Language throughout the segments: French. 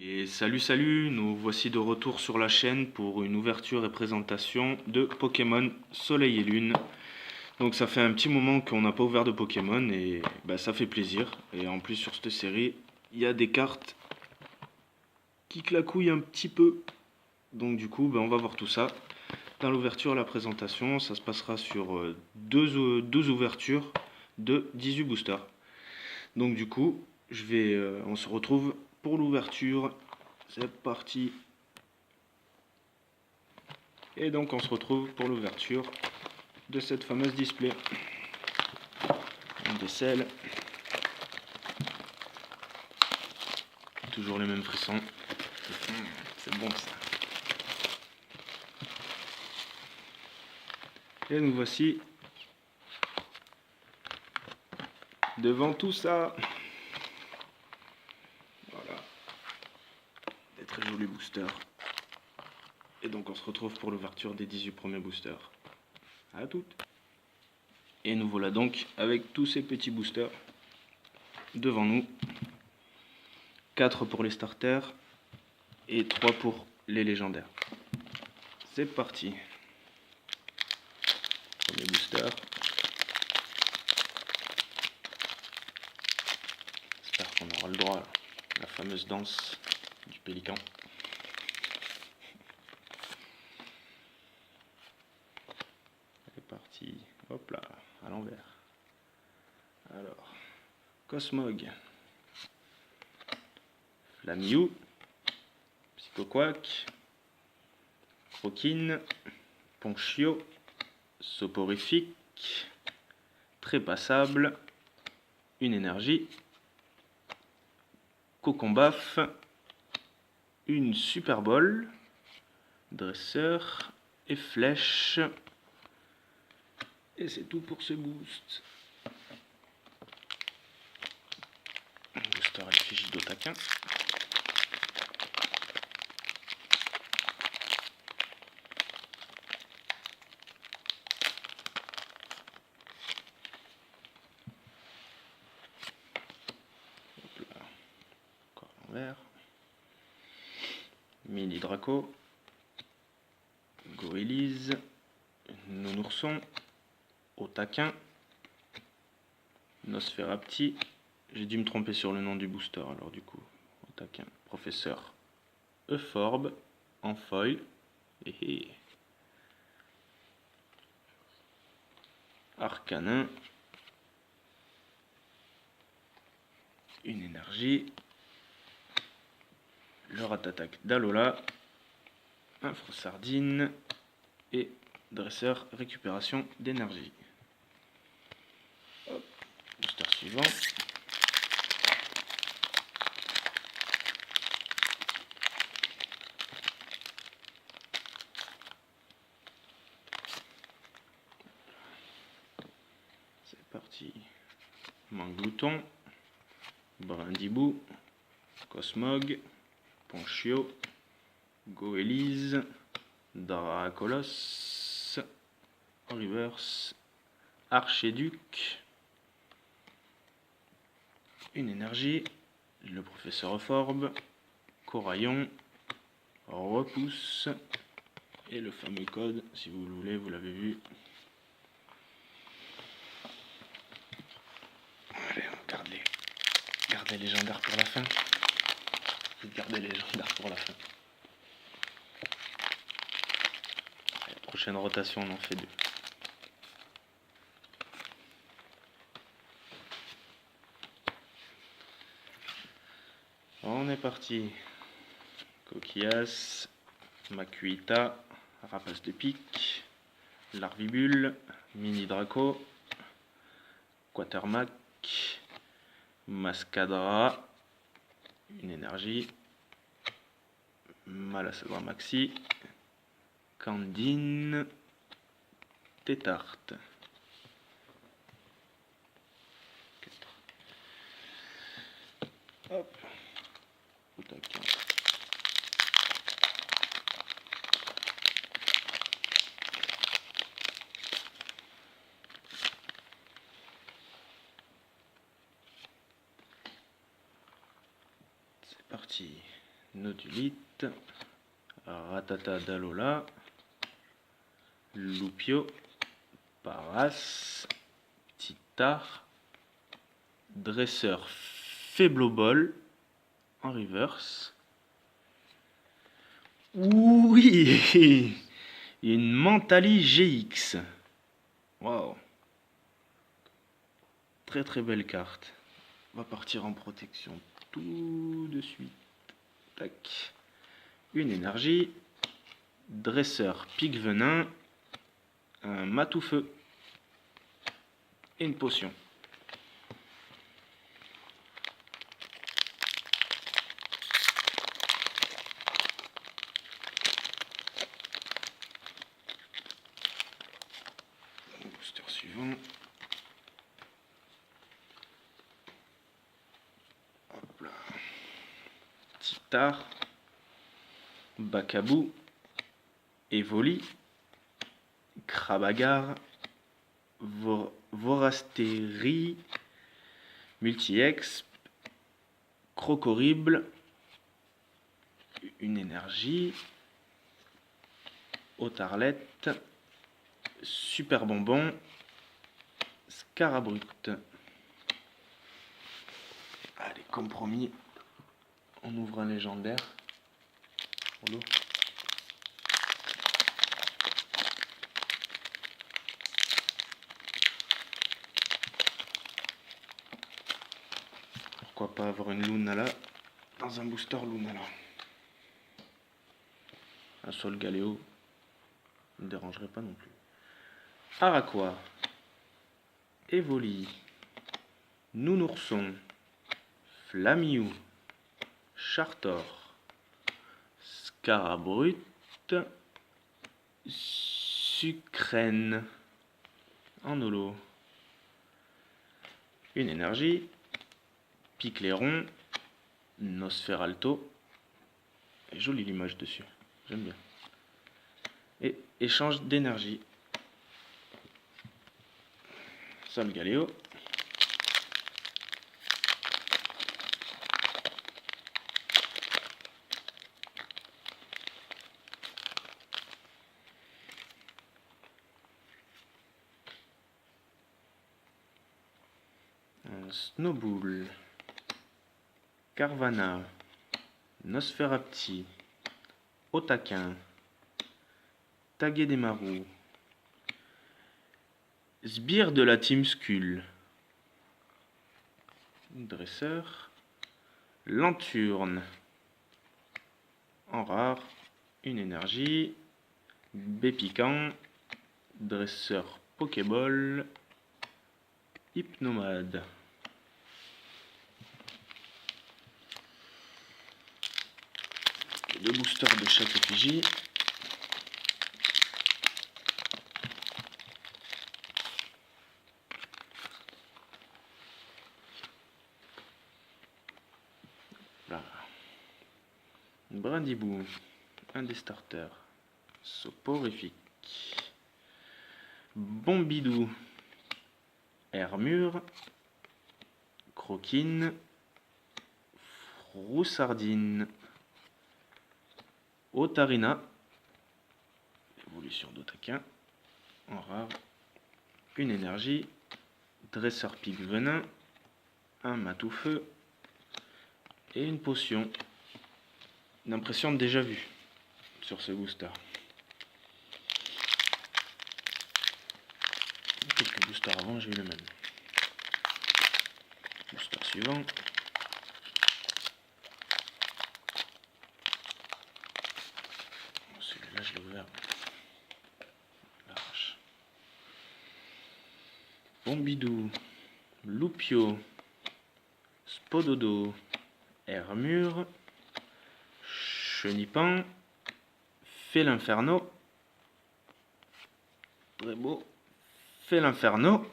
Et salut, nous voici de retour sur la chaîne pour une ouverture et présentation de Pokémon Soleil et Lune. Donc ça fait un petit moment qu'on n'a pas ouvert de Pokémon et bah, ça fait plaisir. Et en plus sur cette série, il y a des cartes qui claquouillent un petit peu. Donc du coup, bah, on va voir tout ça. Dans l'ouverture et la présentation, ça se passera sur deux ouvertures de 18 boosters. Donc du coup, on se retrouve pour l'ouverture. C'est parti. Et donc on se retrouve pour l'ouverture de cette fameuse display. On décèle. Toujours les mêmes frissons. C'est bon ça. Et nous voici devant tout ça. Voilà. Des très jolis boosters. Et donc on se retrouve pour l'ouverture des 18 premiers boosters. À toutes. Et nous voilà donc avec tous ces petits boosters devant nous. 4 pour les starters et 3 pour les légendaires. C'est parti. Premier booster. J'espère qu'on aura le droit à la fameuse danse du pélican. C'est parti. Hop là, à l'envers. Alors, Cosmog, Flamiou, Psychoquack, Croquine, Ponchio, Soporifique, Trépassable, une énergie, Cocombaf, une Super Bowl, Dresseur et Flèche. Et c'est tout pour ce boost. Booster à l'effigie d'Otaquin. Encore à l'envers. Mini Draco. Goélise. Nounourson. Otaquin. Nosferapti. J'ai dû me tromper sur le nom du booster alors du coup. Otaquin. Professeur Euphorbe. En foil. Arcanin. Une énergie. Le Ratatak d'Alola. Un Frossardine. Et Dresseur récupération d'énergie. Booster suivant. C'est parti. Manglouton, Brindibou, Cosmog, Ponchio, Goélise, Dracolos, Reverse, Archéduc, une énergie, le professeur Euphorbe, Coraillon, Repousse, et le fameux code, si vous le voulez, vous l'avez vu. Allez, on garde les légendaires pour la fin. Je vais garder les légendaires pour la fin. La prochaine rotation, on en fait 2. On est parti. Coquillas, Makuita, Rapace de pique, Larvibule, Mini Draco, Quatermac, Mascadra, une énergie, Malasadra Maxi, Candine, Tétarte. Hop. Otaquin. C'est parti. Nodulite, Ratata d'Alola, Lupio, Paras, Titar, Dresseur Faiblobol en reverse. Oui, une Mentali GX. Waouh. Très très belle carte. On va partir en protection tout de suite. Tac. Une énergie. Dresseur pique venin. Un matou-feu. Et une potion. Booster suivant. Hop là. Titar. Bacabou. Evoli. Krabagar. Vorastérie. Multi-Exp. Crocorible. Une énergie. Otarlette. Super bonbon. Scarabrute. Allez, comme promis, on ouvre un légendaire. Pour l'eau. Pourquoi pas avoir une Lunala dans un booster Lunala. Un Sol Galéo ne me dérangerait pas non plus. Araquois, Evoli, Nounourson, Flamiou, Chartor, Scarabrute, Sucrène en holo. Une énergie, Picléron, Nosferalto. Et jolie l'image dessus, j'aime bien. Et échange d'énergie. Sol Galéo. Un Snowball. Carvana. Nosferapti. Otaquin. Taguedemaru. Sbire de la Team Skull. Dresseur. Lanturne. En rare. Une énergie. Bépiquant. Dresseur Pokéball. Hypnomade. Deux boosters de chaque effigie. Là. Brindibou, un des starters. Soporifique. Bombidou. Hermure. Croquine. Froussardine. Otarina. Évolution d'Otaquin. En rare. Une énergie. Dresseur pique venin. Un matou-feu. Et une potion. Une impression de déjà vu sur ce booster. Quelques boosters avant, j'ai eu le même. Booster suivant. Celui-là, je l'ai ouvert. L'arrache. Bombidou. Lupio. Spododo. Hermure. Chenipan. Félinferno. Très beau. Félinferno.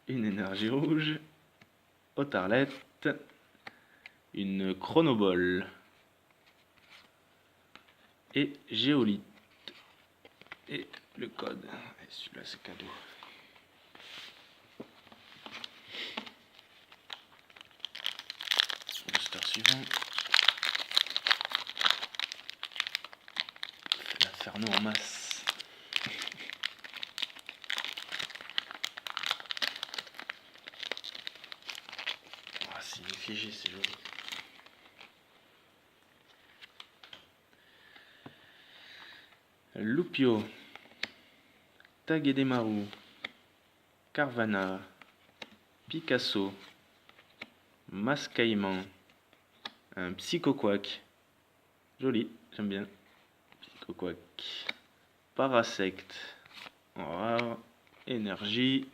Une énergie rouge. Otarlette. Une chronoball. Et géolite. Et le code. Et celui-là, c'est cadeau. Booster suivant. L'inferno en masse. Ah, c'est une figée, c'est joli. Lupio, Tagedemaru, Carvana, Picasso, Mascaïman, un Psychoquack, joli, j'aime bien, Psychoquack, Parasect, rare, Énergie,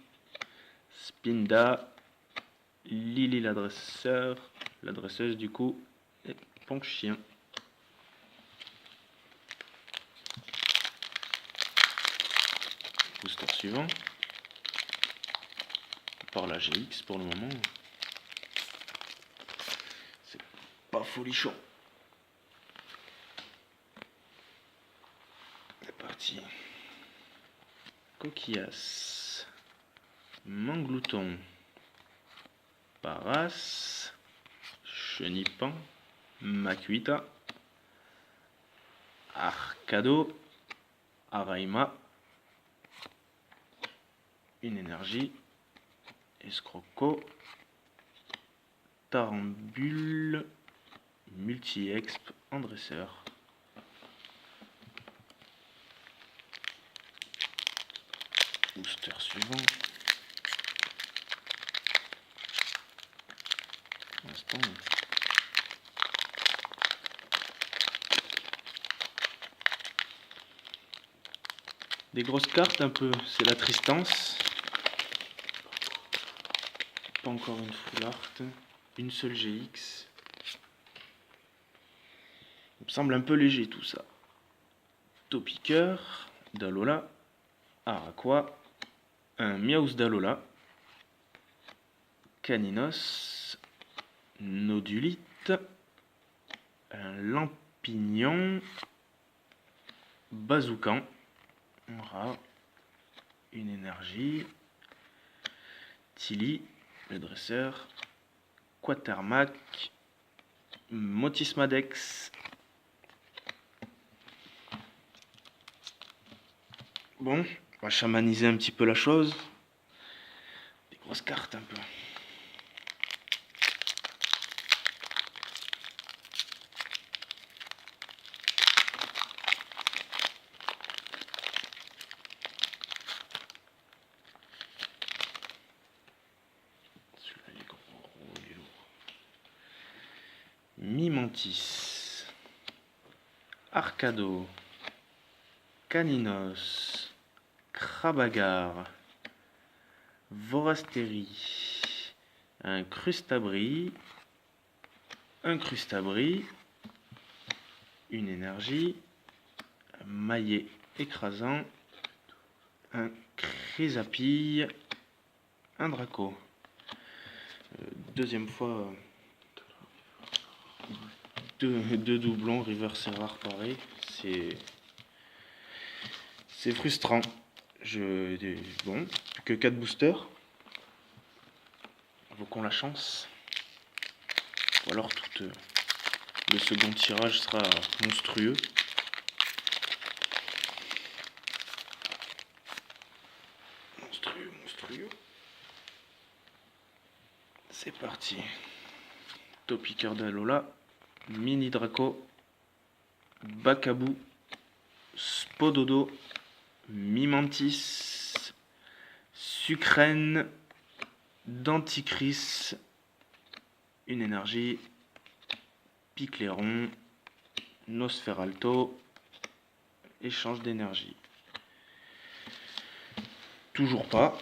Spinda, Lily l'adresseuse du coup, et Ponchien. Booster suivant. Par la GX pour le moment. C'est pas folichon. C'est parti. Coquillas. Manglouton. Paras. Chenipan. Makuita. Arcado. Araima. Une énergie. Escroco. Tarambule. Multi-exp en dresseur. Booster suivant. Pour l'instant. Des grosses cartes un peu, c'est la Tristance. Pas encore une full art. Une seule GX. Il me semble un peu léger tout ça. Topiqueur, Dalola, Araqua, un Miaus Dalola, Caninos, Nodulite, un Lampignon, Bazoukan, rare, une énergie, Tilly, le dresseur, Quatermac, Motismadex. Bon, on va chamaniser un petit peu la chose. Des grosses cartes un peu. Celui-là il est gros, il est lourd. Mimantis. Arcado. Caninos. Krabagar. Vorasteri. Un Crustabri. Un Crustabri. Une énergie. Un maillet écrasant. Un Chrysapille. Un Draco. Deuxième fois. Deux doublons, reverse et rare pareil. C'est frustrant. Bon, plus que 4 boosters. Invoquons la chance. Ou alors le second tirage sera monstrueux. Monstrueux. C'est parti. Topiqueur d'Alola. Mini Draco. Bacabou. Spododo. Mimantis. Sucrène. Denticris. Une énergie. Picléron. Nosferalto. Échange d'énergie. Toujours pas.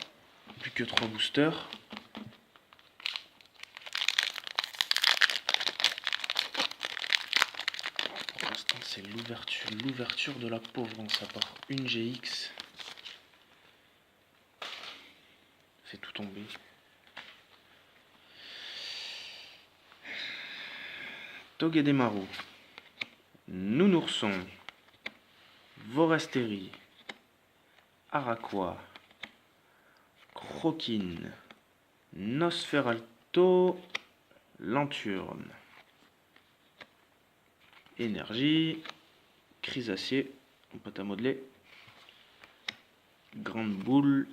Plus que 3 boosters. Pour l'instant, c'est l'ouverture de la pauvre. Ça part une GX. Fait tout tomber. Togedemaru. Nounourson. Vorasteri. Araqua. Croquine. Nosferalto. Lanturne. énergie, Chrysacier, pâte à modeler, grande boule,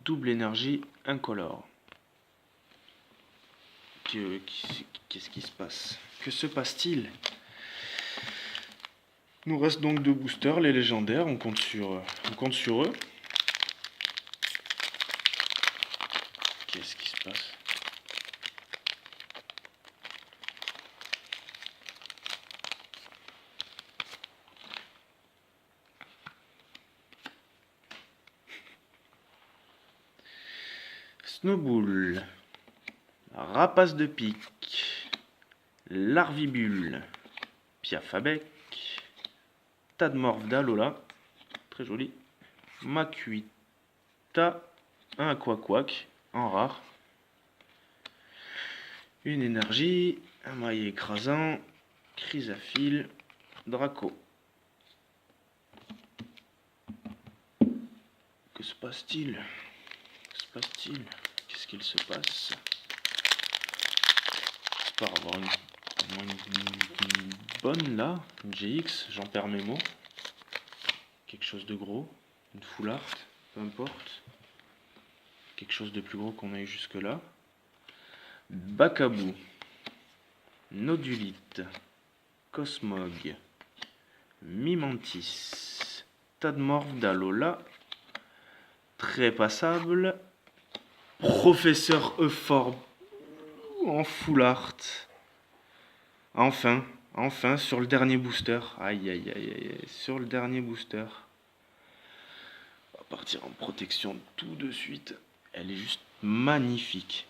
double énergie, incolore. Qu'est-ce qui se passe? Que se passe-t-il? Il nous reste donc 2 boosters, les légendaires, on compte sur eux. Qu'est-ce qui se passe? Snowball, Rapace de pique, Larvibule, Piafabec, Tadmorph d'Alola, très joli, Makuita, un Aquaquack en rare, une énergie, un maillet écrasant, Chrysafile, Draco. Que se passe-t-il? Qu'est-ce qu'il se passe? J'espère avoir une bonne là, une GX, j'en perds mes mots. Quelque chose de gros, une full art, peu importe. Quelque chose de plus gros qu'on a eu jusque là. Bacabou, Nodulite, Cosmog, Mimantis, Tadmorph d'Alola, très passable, Professeur Euphorbe en full art. Enfin, sur le dernier booster. Aïe, aïe, aïe, aïe, sur le dernier booster. On va partir en protection tout de suite. Elle est juste magnifique.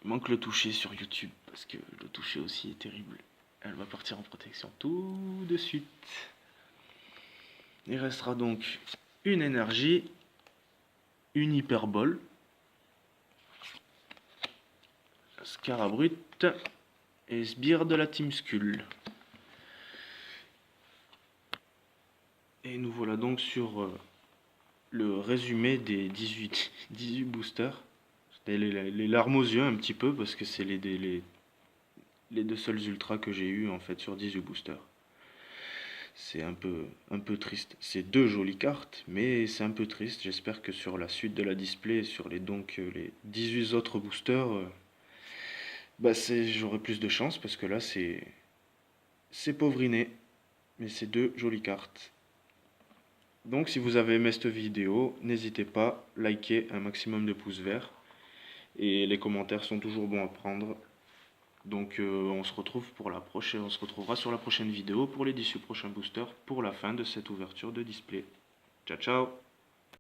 Il manque le toucher sur YouTube, parce que le toucher aussi est terrible. Elle va partir en protection tout de suite. Il restera donc une énergie, une hyperbole, Scarabrute et Sbire de la Team Skull. Et nous voilà donc sur le résumé des 18 boosters. Les larmes aux yeux un petit peu parce que c'est les 2 seuls ultras que j'ai eu en fait sur 18 boosters. C'est un peu triste. C'est 2 jolies cartes, mais c'est un peu triste. J'espère que sur la suite de la display, sur les 18 autres boosters, j'aurai plus de chance parce que là c'est pauvriné. Mais c'est 2 jolies cartes. Donc si vous avez aimé cette vidéo, n'hésitez pas, likez un maximum de pouces verts. Et les commentaires sont toujours bons à prendre. Donc on se retrouvera sur la prochaine vidéo pour les 18 prochains boosters pour la fin de cette ouverture de display. Ciao ciao!